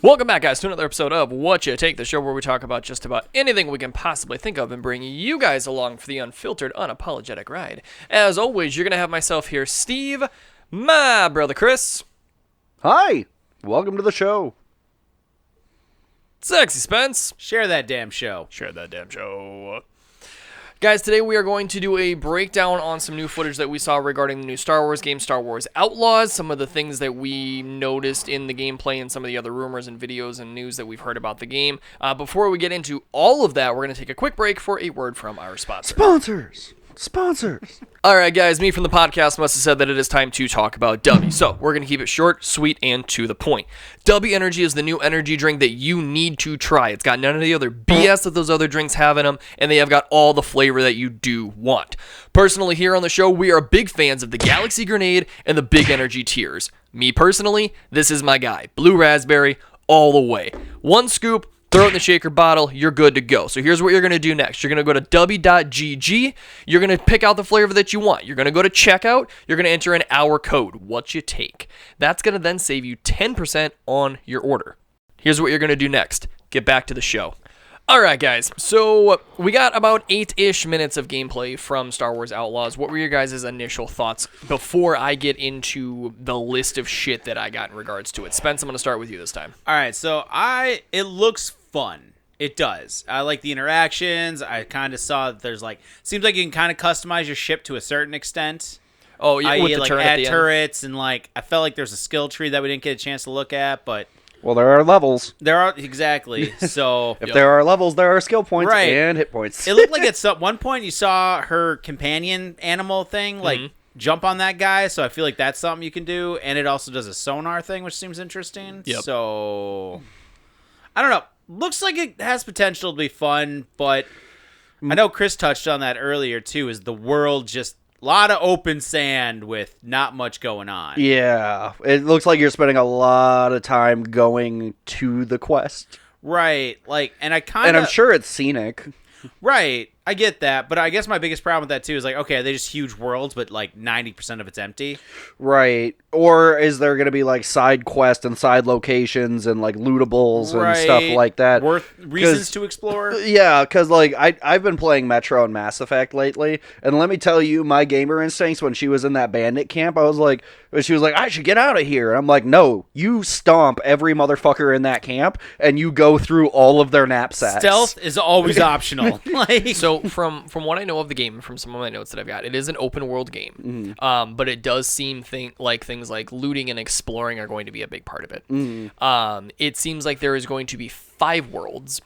Welcome back, guys, to another episode of What You Take, the show where we talk about just about anything we can possibly think of and bring you guys along for the unfiltered, unapologetic ride. As always, you're going to have myself here, Steve, my brother Chris. Hi, welcome to the show. Sexy Spence. Share that damn show. Share that damn show. Guys, today we are going to do a breakdown on some new footage that we saw regarding the new Star Wars game, Star Wars Outlaws, some of the things that we noticed in the gameplay and some of the other rumors and videos and news that we've heard about the game. Before we get into all of that, we're going to take a quick break for a word from our sponsor. Sponsors. All right, guys, me from the podcast must have said that it is time to talk about W. So we're going to keep it short, sweet, and to the point. W Energy is the new energy drink that you need to try. It's got none of the other BS that those other drinks have in them, and they have got all the flavor that you do want. Personally, here on the show, we are big fans of the Galaxy Grenade and the Big Energy tiers. Me personally, this is my guy. Blue Raspberry, all the way. One scoop. Throw it in the shaker bottle, you're good to go. So here's what you're going to do next. You're going to go to w.gg. You're going to pick out the flavor that you want. You're going to go to checkout. You're going to enter in our code, What You Take. That's going to then save you 10% on your order. Here's what you're going to do next. Get back to the show. All right, guys. So we got about 8-ish minutes of gameplay from Star Wars Outlaws. What were your guys' initial thoughts before I get into the list of shit that I got in regards to it? Spence, I'm going to start with you this time. All right, so it looks fun. It does. I like the interactions. I kind of saw that there's seems like you can kind of customize your ship to a certain extent. Oh, yeah, with the turret at the end. Turrets and I felt like there's a skill tree that we didn't get a chance to look at, but Well, there are levels. there are exactly. So If there are levels, there are skill points Right. and hit points. it looked like at one point you saw her companion animal thing jump on that guy, so I feel like that's something you can do, and it also does a sonar thing, which seems interesting. Yep. So I don't know. Looks like it has potential to be fun, but I know Chris touched on that earlier too. Is the world just a lot of open sand with not much going on? Yeah, it looks like you're spending a lot of time going to the quest. Right. And I'm sure it's scenic. Right. I get that, but I guess my biggest problem with that too is okay, they're just huge worlds, but 90% of it's empty. Right. Or is there going to be side quests and side locations and lootables and stuff like that? Worth reasons to explore? Yeah, because I've been playing Metro and Mass Effect lately, and let me tell you, my gamer instincts when she was in that bandit camp, she was like, I should get out of here. And I'm like, no, you stomp every motherfucker in that camp, and you go through all of their knapsacks. Stealth is always optional. So from what I know of the game, from some of my notes that I've got, it is an open world game, but it does seem like things like looting and exploring are going to be a big part of it. It seems like there is going to be 5 worlds.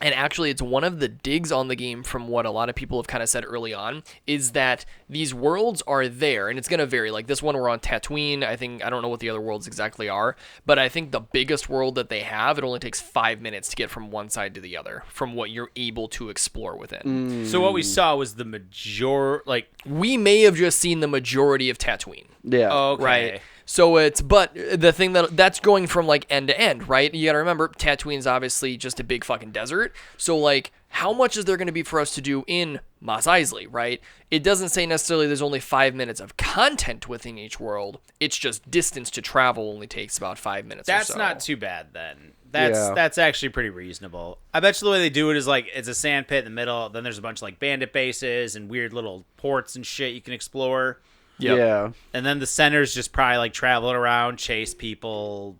And actually, it's one of the digs on the game from what a lot of people have kind of said early on, is that these worlds are there, and it's going to vary. Like this one, we're on Tatooine. I don't know what the other worlds exactly are, but I think the biggest world that they have, it only takes 5 minutes to get from one side to the other, from what you're able to explore within. So what we saw was the We may have just seen the majority of Tatooine. Yeah. Okay. Right. So but the thing that's going from end to end, right? You got to remember, Tatooine's obviously just a big fucking desert. So how much is there going to be for us to do in Mos Eisley, right? It doesn't say necessarily there's only 5 minutes of content within each world. It's just distance to travel only takes about 5 minutes. That's or so. not too bad then. That's actually pretty reasonable. I bet you the way they do it is it's a sand pit in the middle. Then there's a bunch of bandit bases and weird little ports and shit you can explore. Yep. Yeah. And then the center's just probably traveling around, chase people,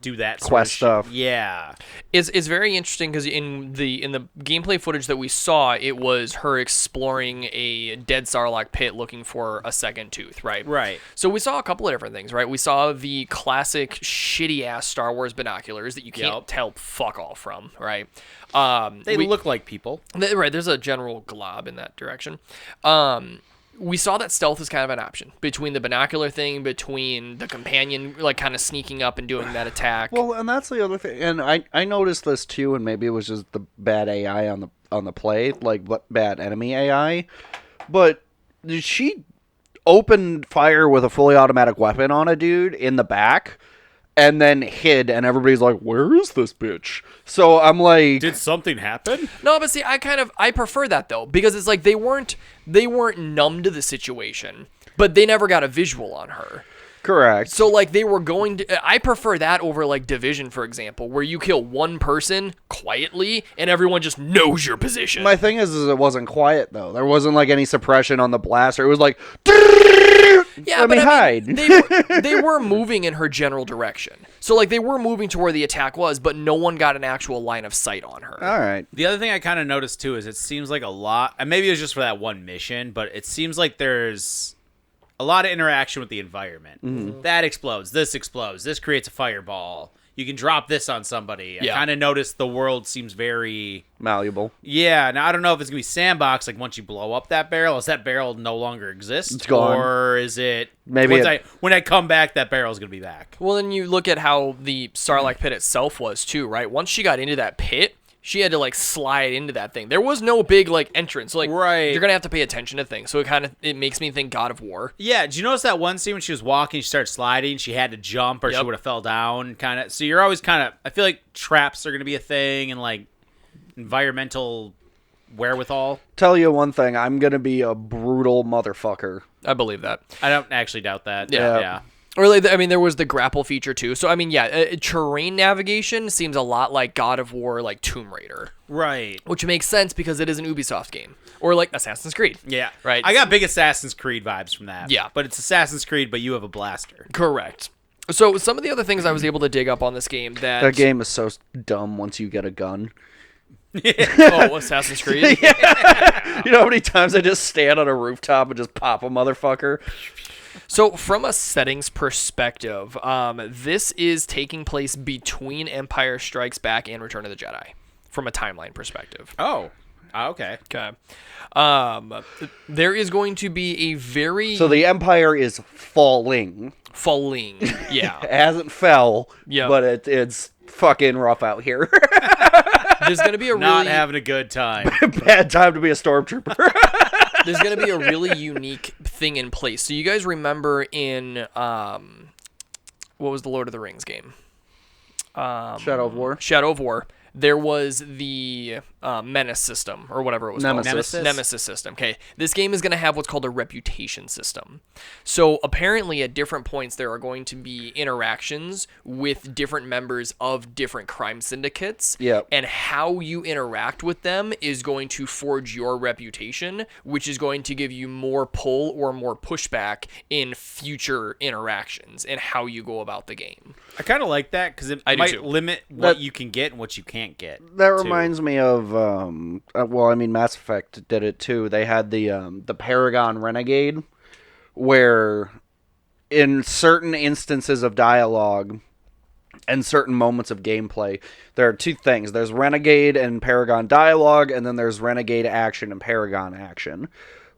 do that sort Quest of stuff. Shit. Yeah. It's very interesting because in the gameplay footage that we saw, it was her exploring a dead Sarlacc pit looking for a second tooth, right? Right. So we saw a couple of different things, right? We saw the classic shitty-ass Star Wars binoculars that you can't tell fuck all from, right? They look like people. Right, there's a general glob in that direction. We saw that stealth is kind of an option between the binocular thing, between the companion kind of sneaking up and doing that attack. Well, and that's the other thing. And I noticed this too, and maybe it was just the bad AI on the play, bad enemy AI. But she opened fire with a fully automatic weapon on a dude in the back, and then hid, and everybody's like, where is this bitch? So I'm like, did something happen? No, but see, I prefer that though, because it's they weren't numb to the situation, but they never got a visual on her. Correct. So, like, they were going to... I prefer that over, like, Division, for example, where you kill one person quietly and everyone just knows your position. My thing is it wasn't quiet, though. There wasn't, like, any suppression on the blaster. It was like... Yeah, Let me hide. they were moving in her general direction. So, like, they were moving to where the attack was, but no one got an actual line of sight on her. All right. The other thing I kind of noticed, too, is it seems like a lot... And maybe it was just for that one mission, but it seems like there's... a lot of interaction with the environment. Mm-hmm. That explodes. This creates a fireball. You can drop this on somebody. Yeah. I kind of noticed the world seems very... Malleable. Yeah, now I don't know if it's going to be sandbox, like once you blow up that barrel, does that barrel no longer exist? It's gone. Or is it... Maybe when I come back, that barrel's going to be back. Well, then you look at how the Sarlacc pit itself was, too, right? Once she got into that pit... she had to, like, slide into that thing. There was no big, like, entrance. So, like, Right. you're going to have to pay attention to things. So it makes me think God of War. Yeah, did you notice that one scene when she was walking, she started sliding, she had to jump or she Yep. would have fell down, kind of. So you're always kind of... I feel like traps are going to be a thing and, like, environmental wherewithal. Tell you one thing. I'm going to be a brutal motherfucker. I believe that. I don't actually doubt that. Yeah. Yeah. Or, like, I mean, there was the grapple feature, too. So, I mean, yeah, terrain navigation seems a lot like God of War, like Tomb Raider. Right. Which makes sense because it is an Ubisoft game. Or, like, Assassin's Creed. Yeah. Right. I got big Assassin's Creed vibes from that. Yeah. But it's Assassin's Creed, but you have a blaster. Correct. So, some of the other things I was able to dig up on this game that... That game is so dumb once you get a gun. Oh, Assassin's Creed? You know how many times I just stand on a rooftop and just pop a motherfucker? So, from a settings perspective, this is taking place between Empire Strikes Back and Return of the Jedi, from a timeline perspective. Oh. Okay. Okay. There is going to be a very... So the Empire is falling. falling. Yeah. It hasn't fell, Yeah. but it's fucking rough out here. There's going to be a Not really... having a good time. Bad time to be a stormtrooper. There's going to be a really unique thing in place. So you guys remember in... what was the Lord of the Rings game? Shadow of War. Shadow of War. There was the Menace system, or whatever it was called. Nemesis system. Okay, this game is going to have what's called a reputation system. So apparently at different points there are going to be interactions with different members of different crime syndicates. Yep. And how you interact with them is going to forge your reputation, which is going to give you more pull or more pushback in future interactions and how you go about the game. I kind of like that because it I do might too. limit what you can get and what you can't get. That reminds me of, Mass Effect did it too. They had the Paragon Renegade, where in certain instances of dialogue and certain moments of gameplay, there are two things. There's Renegade and Paragon dialogue, and then there's Renegade action and Paragon action,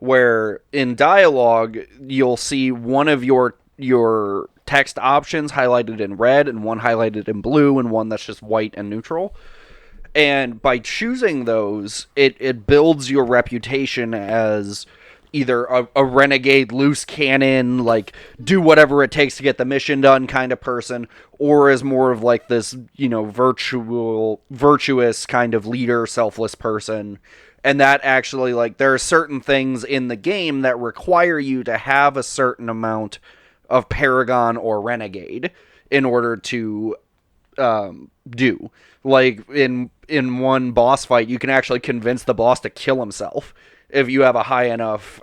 where in dialogue, you'll see one of your text options highlighted in red and one highlighted in blue and one that's just white and neutral. And by choosing those, it builds your reputation as either a renegade, loose cannon, like do whatever it takes to get the mission done kind of person, or as more of like this, virtuous kind of leader, selfless person. And that actually, like, there are certain things in the game that require you to have a certain amount of Paragon or Renegade in order to do. Like, in one boss fight, you can actually convince the boss to kill himself if you have a high enough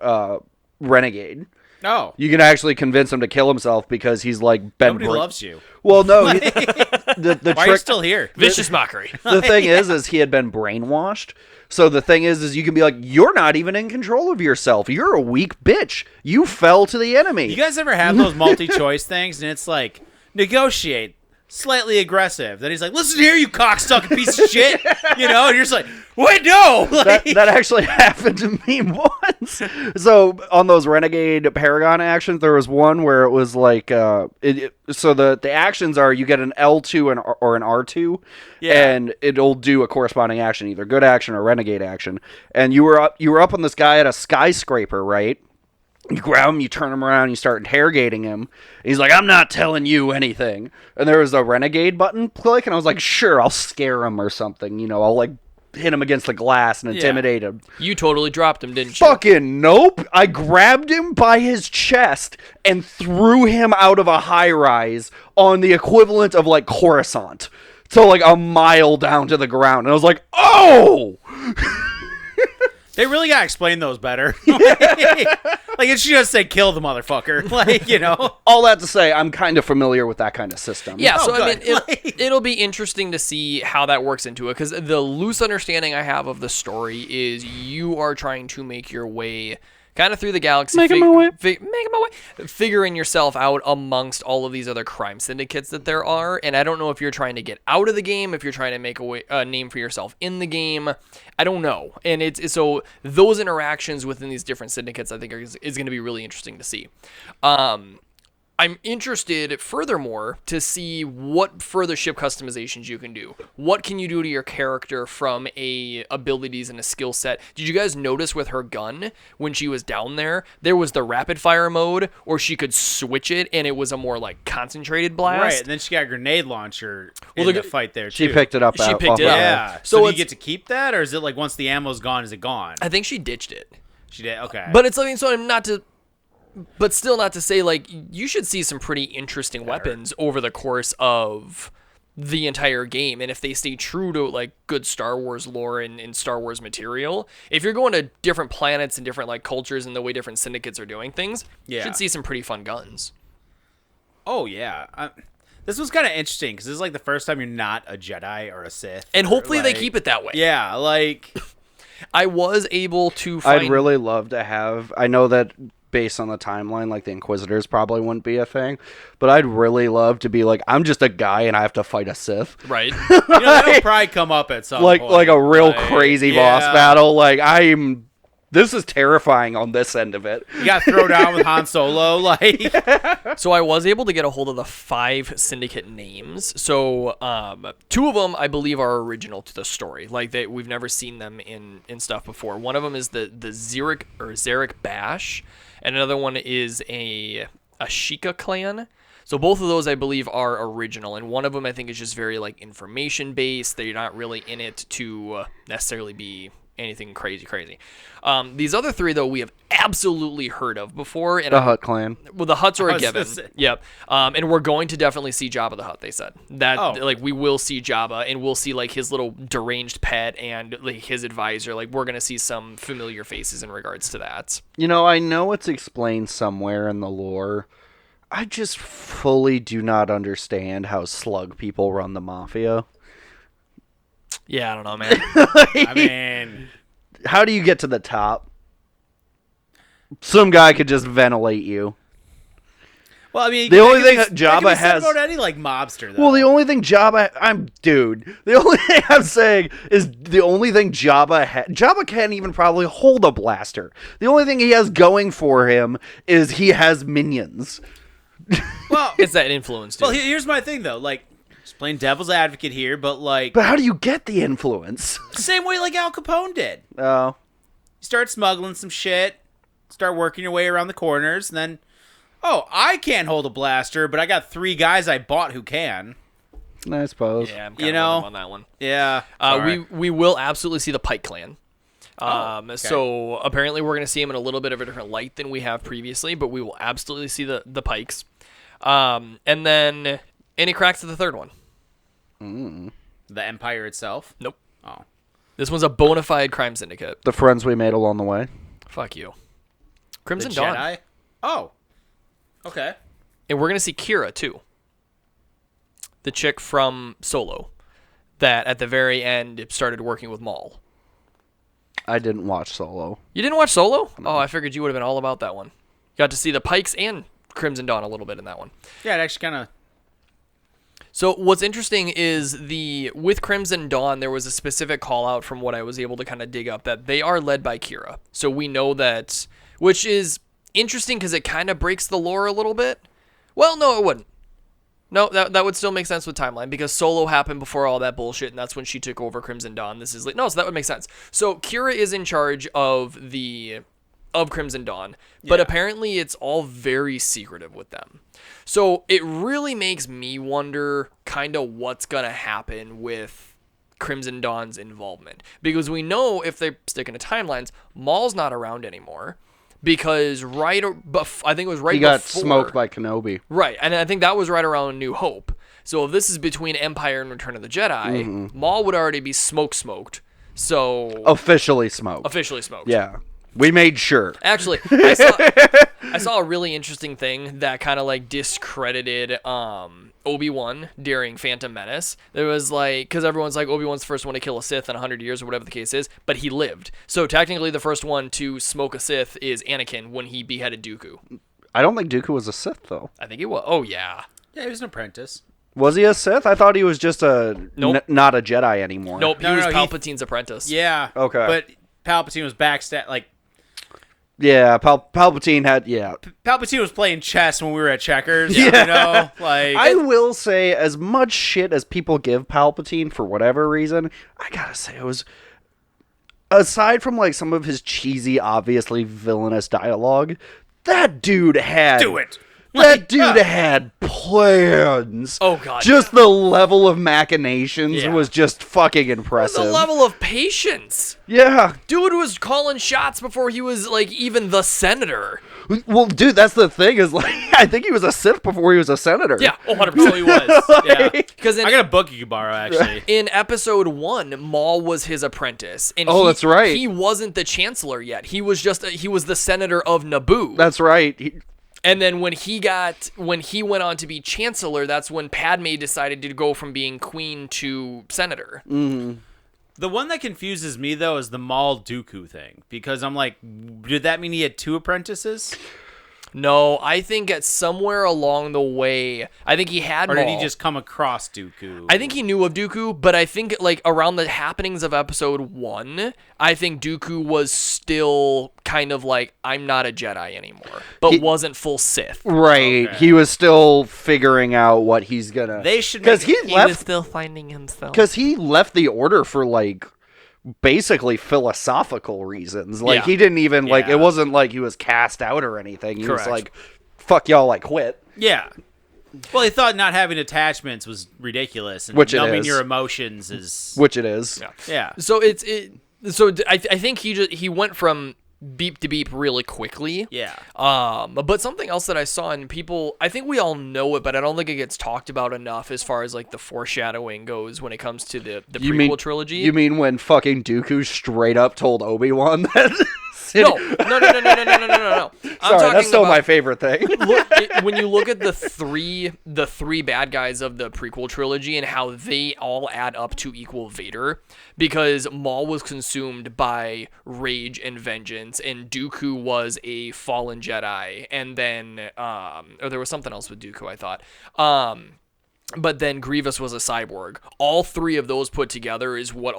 Renegade. Oh. You can actually convince him to kill himself because he's, like, been... Nobody loves you. Well, no. The Why are you still here? Vicious mockery. The thing is he had been brainwashed. So the thing is you can be like, you're not even in control of yourself. You're a weak bitch. You fell to the enemy. You guys ever have those multi-choice things and it's like, negotiate, slightly aggressive. Then he's like, listen here, you cocksucking piece of shit. And you're just like, wait, no. Like, that actually happened to me once. So on those Renegade Paragon actions, there was one where it was like, so the actions are you get an L2 or an R2, and it'll do a corresponding action, either good action or Renegade action. And you were up on this guy at a skyscraper, right? You grab him, you turn him around, you start interrogating him. And he's like, I'm not telling you anything. And there was a Renegade button click, and I was like, sure, I'll scare him or something. I'll, like, hit him against the glass and intimidate him. You totally dropped him, didn't you? Fucking nope. I grabbed him by his chest and threw him out of a high-rise on the equivalent of, like, Coruscant. So, like, a mile down to the ground. And I was like, oh! They really gotta explain those better. Like, it should just say kill the motherfucker. Like, you know. All that to say, I'm kind of familiar with that kind of system. Yeah, so Oh, I mean, good. it'll be interesting to see how that works into it, because the loose understanding I have of the story is you are trying to make your way kind of through the galaxy, Making my way. figuring yourself out amongst all of these other crime syndicates that there are. And I don't know if you're trying to get out of the game, if you're trying to make a name for yourself in the game. I don't know. And it's so those interactions within these different syndicates, I think, is going to be really interesting to see. I'm interested, furthermore, to see what further ship customizations you can do. What can you do to your character from a abilities and a skill set? Did you guys notice with her gun, when she was down there, there was the rapid fire mode, or she could switch it, and it was a more, like, concentrated blast? Right, and then she got a grenade launcher in the fight there, too. She picked it up. She picked it up. Yeah. So So do you it's- get to keep that, or is it like once the ammo's gone, is it gone? I think she ditched it. She did? Okay. But it's like, so not to... But still not to say, like, you should see some pretty interesting weapons over the course of the entire game. And if they stay true to, like, good Star Wars lore and Star Wars material, if you're going to different planets and different, like, cultures and the way different syndicates are doing things, you should see some pretty fun guns. Oh, yeah. This was kind of interesting, because this is, like, the first time you're not a Jedi or a Sith. And hopefully they like- keep it that way. Yeah, like... I was able to find... I'd really love to have... I know that based on the timeline, like, the Inquisitors probably wouldn't be a thing, but I'd really love to be like, I'm just a guy and I have to fight a Sith. Right. You know, that'll probably come up at some point. Like a real Like, crazy yeah. boss battle. Like, this is terrifying on this end of it. You got to throw down with Han Solo, like... So I was able to get a hold of the 5 syndicate names. So 2 of them, I believe, are original to the story. Like, we've never seen them in stuff before. One of them is the Zarek Bash, and another one is a Ashika clan. So both of those, I believe, are original, and one of them, I think, is just very, like, information-based. They're not really in it to necessarily be anything crazy. These other 3, though, we have absolutely heard of before. And The Hutt clan. Well, the Hutts are I a was given. gonna say. Yep. And we're going to definitely see Jabba the Hutt, they said. Like, we will see Jabba, and we'll see, like, his little deranged pet and, like, his advisor. Like, we're going to see some familiar faces in regards to that. You know, I know it's explained somewhere in the lore. I just fully do not understand how slug people run the mafia. Yeah, I don't know, man. I mean... How do you get to the top? Some guy could just ventilate you. Well, I mean... The only that thing could be- that Jabba could be said has- about any, like, mobster, though. Well, the only thing Jabba... The only thing I'm saying is the only thing Jabba can't even probably hold a blaster. The only thing he has going for him is he has minions. Well, It's that influence, dude. well, here's my thing, though. Like, just playing devil's advocate here, but, like... But how do you get the influence? Same way like Al Capone did. Oh. You start smuggling some shit, start working your way around the corners, and then... Oh, I can't hold a blaster, but I got 3 guys I bought who can. I suppose. Yeah, I'm You kind know? of on that one. Yeah. Sorry. We will absolutely see the Pike clan. Okay. So apparently we're going to see them in a little bit of a different light than we have previously, but we will absolutely see the Pikes. And then any cracks to the 3rd one? The Empire itself? Nope. Oh. This one's a bona fide crime syndicate. The friends we made along the way. Fuck you. The Crimson Dawn. Jedi? Oh. Okay. And we're going to see Kira, too. The chick from Solo that at the very end started working with Maul. I didn't watch Solo. You didn't watch Solo? Oh, I figured you would have been all about that one. Got to see the Pikes and Crimson Dawn a little bit in that one. Yeah, it actually kind of... So what's interesting is with Crimson Dawn, there was a specific call out from what I was able to kind of dig up that they are led by Kira. So we know that, which is interesting because it kind of breaks the lore a little bit. Well, no, it wouldn't. No, that would still make sense with timeline because Solo happened before all that bullshit, and that's when she took over Crimson Dawn. This is like so that would make sense. So Kira is in charge of Crimson Dawn, but Yeah. apparently it's all very secretive with them. So it really makes me wonder kind of what's gonna happen with Crimson Dawn's involvement. Because we know if they stick into timelines, Maul's not around anymore. Because I think it was right before... He got smoked by Kenobi. Right, and I think that was right around New Hope. So if this is between Empire and Return of the Jedi, Maul would already be smoked. So... Officially smoked. Yeah. We made sure. Actually, I saw a really interesting thing that kind of like discredited Obi-Wan during Phantom Menace. There was like, because everyone's like, Obi-Wan's the first one to kill a Sith in 100 years or whatever the case is, but he lived. So technically the first one to smoke a Sith is Anakin when he beheaded Dooku. I don't think Dooku was a Sith, though. I think he was. Oh, yeah. Yeah, he was an apprentice. Was he a Sith? I thought he was just Nope. not a Jedi anymore. Nope, he was Palpatine's apprentice. Yeah. Okay. But Palpatine was Yeah, Palpatine had, Palpatine was playing chess when we were at checkers. Yeah. You know? Like, I will say, as much shit as people give Palpatine for whatever reason, I gotta say, it was... Aside from, like, some of his cheesy, obviously villainous dialogue, that dude had... do it. That dude had plans. Oh, God. Just the level of machinations Yeah. was just fucking impressive. The level of patience. Yeah. Dude was calling shots before he was, like, even the senator. Well, dude, that's the thing is, like, I think he was a Sith before he was a senator. Yeah, 100%. So he was. Yeah. Because I got a book you can borrow, actually. in episode 1, Maul was his apprentice. And that's right. He wasn't the chancellor yet. He was just he was the senator of Naboo. That's right. And then when he went on to be chancellor, that's when Padme decided to go from being queen to senator. Mm-hmm. The one that confuses me, though, is the Maul Dooku thing. Because I'm like, did that mean he had 2 apprentices? No, I think at somewhere along the way, I think he had Or Maul. did he just come across Dooku? I think he knew of Dooku, but I think like around the happenings of episode 1, I think Dooku was still kind of like, I'm not a Jedi anymore, but wasn't full Sith. Right. Okay. He was still figuring out what he's gonna... They should Because make he was left... still finding himself. Because he left the Order for, like... basically philosophical reasons. Like, Yeah. he didn't even, like, Yeah. it wasn't like he was cast out or anything. He was Correct. like, fuck y'all, I quit. Yeah. Well, he thought not having attachments was ridiculous. And Which it numbing is. your emotions is... Which it is. Yeah. So I think he went from beep to beep really quickly. Yeah. But something else that I saw in people, I think we all know it, but I don't think it gets talked about enough as far as like the foreshadowing goes when it comes to the prequel trilogy. You mean when fucking Dooku straight up told Obi-Wan that... No. I'm Sorry, talking that's still about, my favorite thing. when you look at the three bad guys of the prequel trilogy and how they all add up to equal Vader, because Maul was consumed by rage and vengeance, and Dooku was a fallen Jedi, and then or there was something else with Dooku, I thought. But then Grievous was a cyborg. All 3 of those put together is what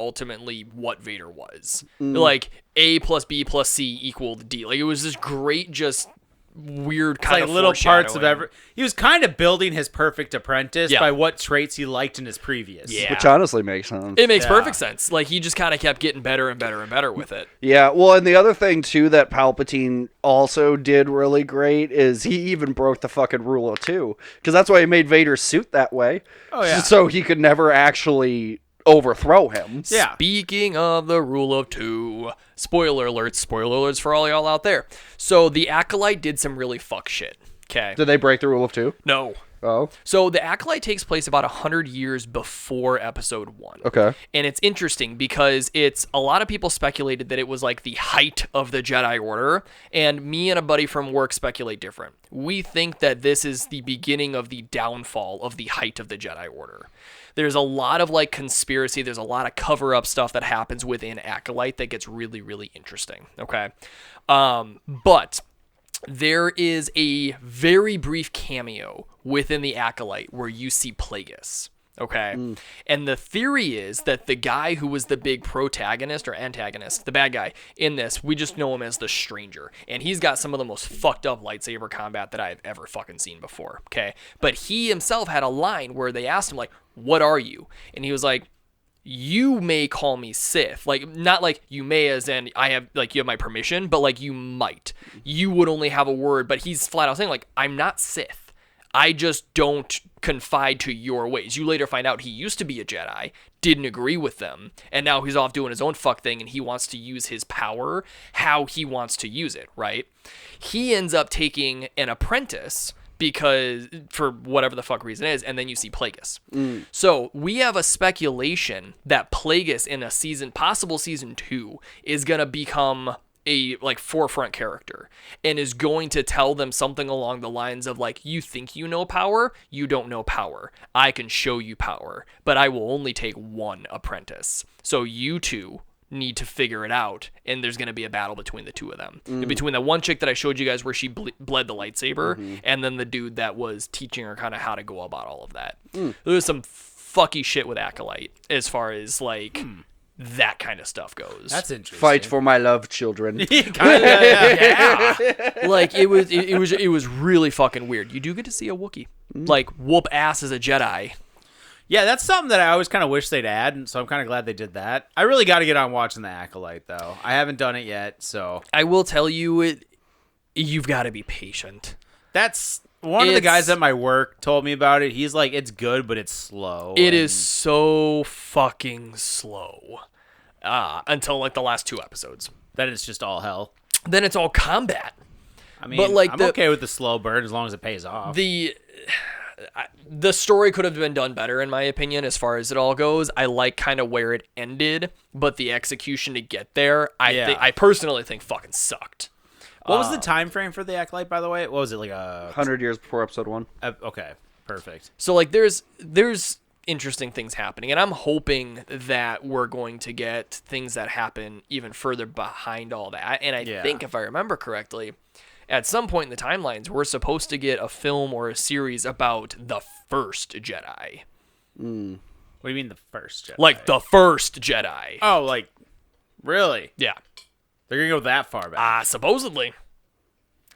Vader was. Like A plus B plus C equaled D. Like it was this great, just weird kind like of little parts of foreshadowing. he was kind of building his perfect apprentice Yeah. by what traits he liked in his previous. Yeah. Which honestly makes sense. It makes Yeah. perfect sense. Like he just kind of kept getting better and better and better with it. Yeah, well, and the other thing, too, that Palpatine also did really great is he even broke the fucking rule of 2. Because that's why he made Vader's suit that way. Oh, yeah. So he could never actually overthrow him. Yeah. Speaking of the rule of 2, spoiler alerts for all y'all out there. So the Acolyte did some really fuck shit. Okay. Did they break the rule of 2? No. Oh, So the Acolyte takes place about 100 years before episode 1. okay. And it's interesting because a lot of people speculated that it was like the height of the Jedi Order, and me and a buddy from work speculate different. We think that this is the beginning of the downfall of the height of the Jedi Order. There's a lot of like conspiracy, there's a lot of cover-up stuff that happens within Acolyte that gets really, really interesting, okay? But there is a very brief cameo within the Acolyte where you see Plagueis. Okay. And the theory is that the guy who was the big protagonist or antagonist, the bad guy in this, we just know him as the Stranger. And he's got some of the most fucked up lightsaber combat that I've ever fucking seen before. Okay. But he himself had a line where they asked him, like, what are you? And he was like, you may call me Sith. Like, not like you may as in I have, like, you have my permission, but like you might. You would only have a word, but he's flat out saying, like, I'm not Sith. I just don't confide to your ways. You later find out he used to be a Jedi, didn't agree with them, and now he's off doing his own fuck thing, and he wants to use his power how he wants to use it, right? He ends up taking an apprentice because for whatever the fuck reason is, and then you see Plagueis. So we have a speculation that Plagueis in a possible season 2 is gonna become a like forefront character and is going to tell them something along the lines of like, you think you know power, you don't know power. I can show you power, but I will only take one apprentice. So you two need to figure it out, and there's going to be a battle between the two of them. Between the one chick that I showed you guys where she bled the lightsaber, and then the dude that was teaching her kind of how to go about all of that. There's some fucky shit with Acolyte as far as like that kind of stuff goes. That's interesting. Fight for my love, children. Yeah. Like it was really fucking weird. You do get to see a Wookiee like whoop ass as a Jedi. Yeah, that's something that I always kind of wish they'd add, and so I'm kind of glad they did that. I really got to get on watching The Acolyte, though. I haven't done it yet, so... I will tell you, you've got to be patient. That's... One of the guys at my work told me about it. He's like, it's good, but it's slow. It is so fucking slow. Until, like, the last 2 episodes. Then it's just all hell. Then it's all combat. I mean, but like I'm okay with the slow burn as long as it pays off. The story could have been done better, in my opinion, as far as it all goes. I like kind of where it ended, but the execution to get there, I personally think fucking sucked. What was the time frame for The Acolyte, by the way? What was it, like 100 years before episode 1. Okay, perfect. So, like, there's interesting things happening, and I'm hoping that we're going to get things that happen even further behind all that. And I think, if I remember correctly, at some point in the timelines, we're supposed to get a film or a series about the first Jedi. What do you mean the first Jedi? Like the first Jedi. Oh, like, really? Yeah. They're going to go that far back. Supposedly.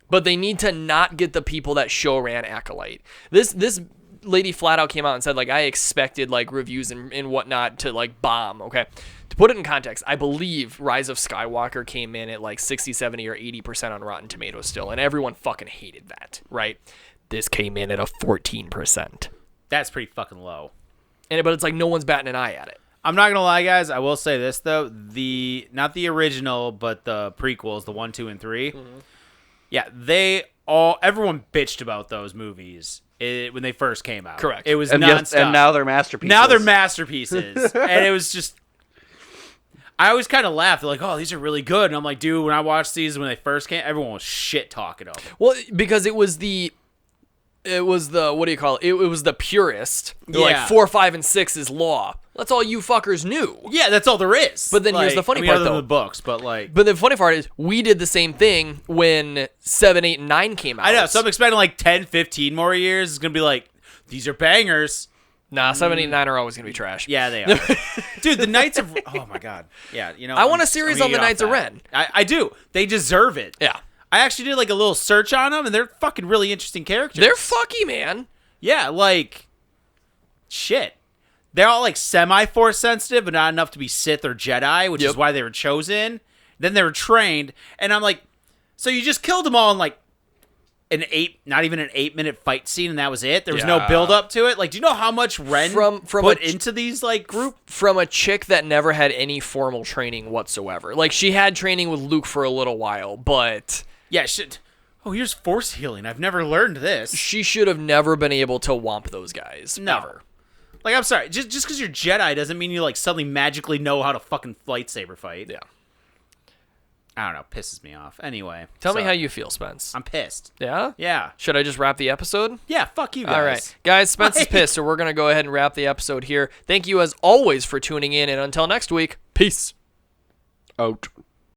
But they need to not get the people that show ran Acolyte. This lady flat out came out and said, like, I expected, like, reviews and whatnot to, like, bomb, okay? To put it in context, I believe Rise of Skywalker came in at like 60, 70, or 80% on Rotten Tomatoes still, and everyone fucking hated that, right? This came in at a 14%. That's pretty fucking low. But it's like no one's batting an eye at it. I'm not going to lie, guys. I will say this, though. Not the original, but the prequels, the 1, 2, and 3. Yeah, everyone bitched about those movies when they first came out. Correct. It was And, nonstop. and now they're masterpieces. Now they're masterpieces. And it was just... I always kind of laugh. They're like, oh, these are really good. And I'm like, dude, when I watched these when they first came, everyone was shit talking them. Well, because it was the what do you call it? It was the purist. They're like 4, 5, and 6 is law. That's all you fuckers knew. Yeah, that's all there is. But then here's the funny part, other than though. the books, but like... But the funny part is, we did the same thing when 7, 8, and 9 came out. I know, so I'm expecting like 10, 15 more years. It's going to be like, these are bangers. Nah, 7, 8, and 9 are always going to be trash. Yeah, they are. Dude, the Knights of... Oh, my God. Yeah, you know... I want a series on the Knights of Ren. I do. They deserve it. Yeah. I actually did like a little search on them, and they're fucking really interesting characters. They're fucky, man. Yeah, like... Shit. They're all like semi-force sensitive, but not enough to be Sith or Jedi, which is why they were chosen. Then they were trained, and I'm like... So you just killed them all in like... not even an 8-minute fight scene, and that was it. There was no build up to it. Like, do you know how much Ren put into these like group? From a chick that never had any formal training whatsoever. Like, she had training with Luke for a little while, but Yeah, oh, here's force healing. I've never learned this. she should have never been able to whomp those guys. No. Ever. Like, I'm sorry. Just because you're Jedi doesn't mean you like suddenly magically know how to fucking lightsaber fight. Yeah. I don't know. Pisses me off. Anyway. Tell me how you feel, Spence. I'm pissed. Yeah? Yeah. Should I just wrap the episode? Yeah, fuck you guys. All right. Guys, Spence is pissed, so we're going to go ahead and wrap the episode here. Thank you, as always, for tuning in, and until next week, peace. Out.